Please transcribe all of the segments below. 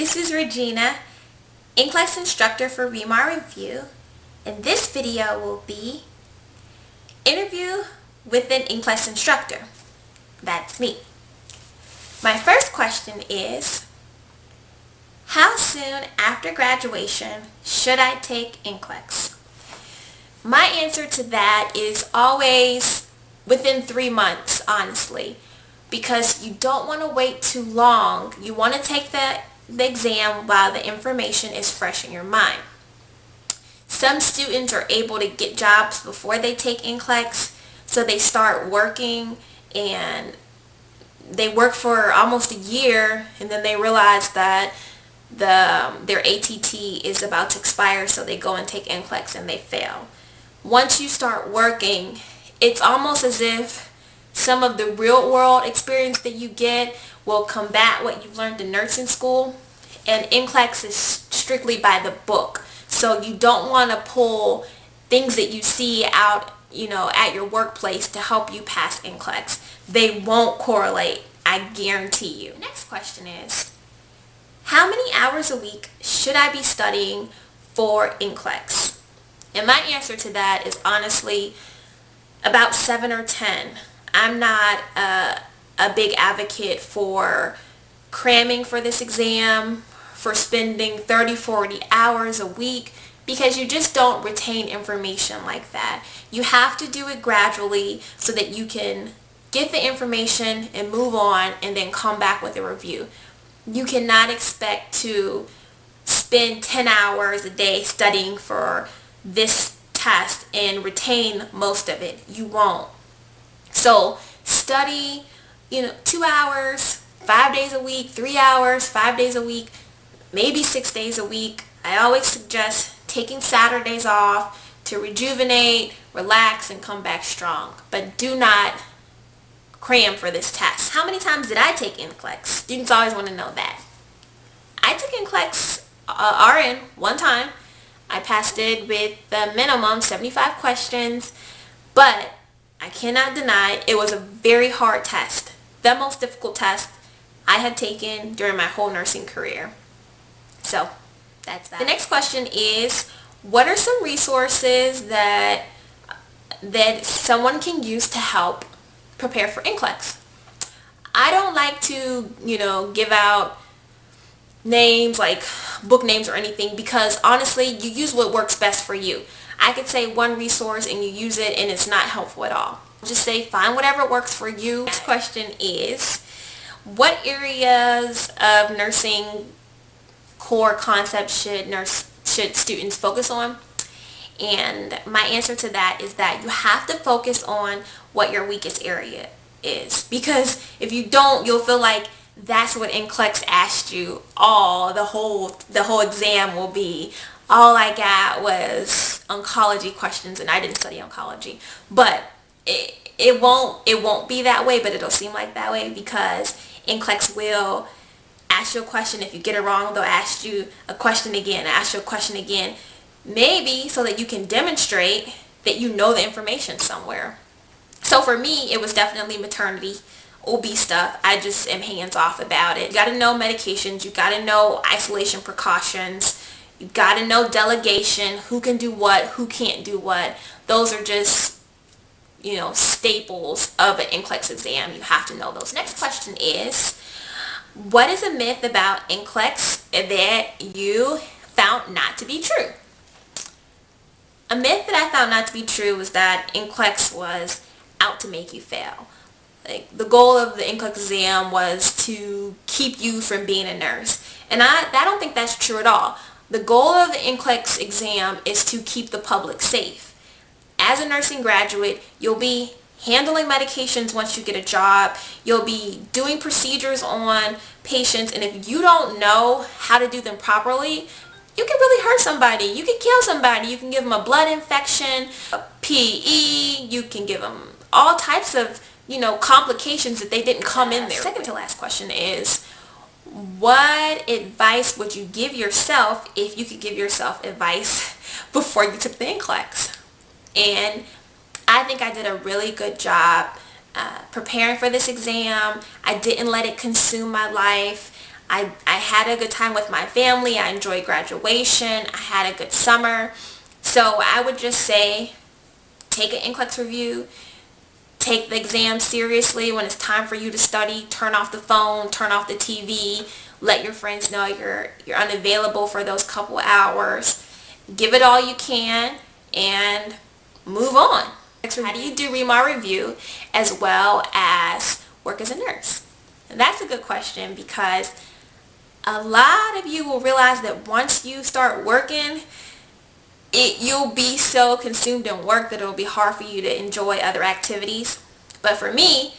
This is Regina, NCLEX Instructor for ReMar Review, and this video will be Interview with an NCLEX Instructor. That's me. My first question is, how soon after graduation should I take NCLEX? My answer to that is always within 3 months, honestly, because you don't want to wait too long. You want to take the exam while the information is fresh in your mind. Some students are able to get jobs before they take NCLEX, so they start working and they work for almost a year, and then they realize that their ATT is about to expire, so they go and take NCLEX and they fail. Once you start working, it's almost as if some of the real world experience that you get will combat what you've learned in nursing school, and NCLEX is strictly by the book. So you don't want to pull things that you see out, at your workplace to help you pass NCLEX. They won't correlate, I guarantee you. The next question is, how many hours a week should I be studying for NCLEX? And my answer to that is honestly about 7 or 10. I'm not a big advocate for cramming for this exam, for spending 30, 40 hours a week, because you just don't retain information like that. You have to do it gradually so that you can get the information and move on and then come back with a review. You cannot expect to spend 10 hours a day studying for this test and retain most of it. You won't. So study, 2 hours, 5 days a week, 3 hours, 5 days a week, maybe 6 days a week. I always suggest taking Saturdays off to rejuvenate, relax, and come back strong. But do not cram for this test. How many times did I take NCLEX? Students always want to know that. I took NCLEX RN one time. I passed it with the minimum 75 questions, but I cannot deny it was a very hard test. The most difficult test I had taken during my whole nursing career. So that's that. The next question is, what are some resources that someone can use to help prepare for NCLEX? I don't like to, give out names like book names or anything, because honestly, you use what works best for you. I could say one resource and you use it and it's not helpful at all. Just say find whatever works for you. Next question is, what areas of nursing core concepts should students focus on? And my answer to that is that you have to focus on what your weakest area is, because if you don't, you'll feel like that's what NCLEX asked you. The whole exam will be, all I got was oncology questions and I didn't study oncology. But it won't be that way, but it'll seem like that way, because NCLEX will ask you a question. If you get it wrong, they'll ask you a question again, ask you a question again, maybe so that you can demonstrate that you know the information somewhere. So for me, it was definitely maternity OB stuff. I just am hands off about it. You got to know medications, you got to know isolation precautions, you got to know delegation, who can do what, who can't do what. Those are just staples of an NCLEX exam. You have to know those. Next question is, what is a myth about NCLEX that you found not to be true? A myth that I found not to be true was that NCLEX was out to make you fail. Like, the goal of the NCLEX exam was to keep you from being a nurse. And I don't think that's true at all. The goal of the NCLEX exam is to keep the public safe. As a nursing graduate, you'll be handling medications once you get a job. You'll be doing procedures on patients, and if you don't know how to do them properly, you can really hurt somebody. You can kill somebody. You can give them a blood infection, a PE. You can give them all types of, complications that they didn't come in there. Second to last question is, what advice would you give yourself if you could give yourself advice before you took the NCLEX? And I think I did a really good job preparing for this exam. I didn't let it consume my life. I had a good time with my family. I enjoyed graduation. I had a good summer. So I would just say take an NCLEX review. Take the exam seriously. When it's time for you to study, turn off the phone, turn off the TV. Let your friends know you're unavailable for those couple hours. Give it all you can and move on. How do you do ReMar review as well as work as a nurse? And that's a good question, because a lot of you will realize that once you start working, you'll be so consumed in work that it'll be hard for you to enjoy other activities. But for me,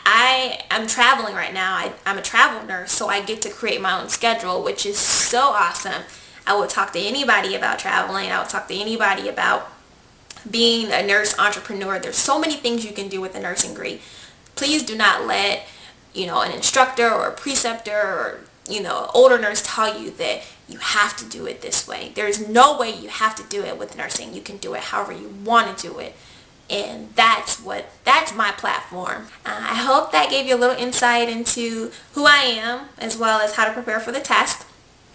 I'm traveling right now. I'm a travel nurse, so I get to create my own schedule, which is so awesome. I would talk to anybody about traveling. I would talk to anybody about being a nurse entrepreneur. There's so many things you can do with a nursing degree. Please do not let, an instructor or a preceptor or, older nurse tell you that you have to do it this way. There's no way you have to do it with nursing. You can do it however you want to do it. And that's my platform. I hope that gave you a little insight into who I am as well as how to prepare for the test.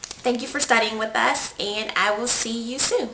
Thank you for studying with us, and I will see you soon.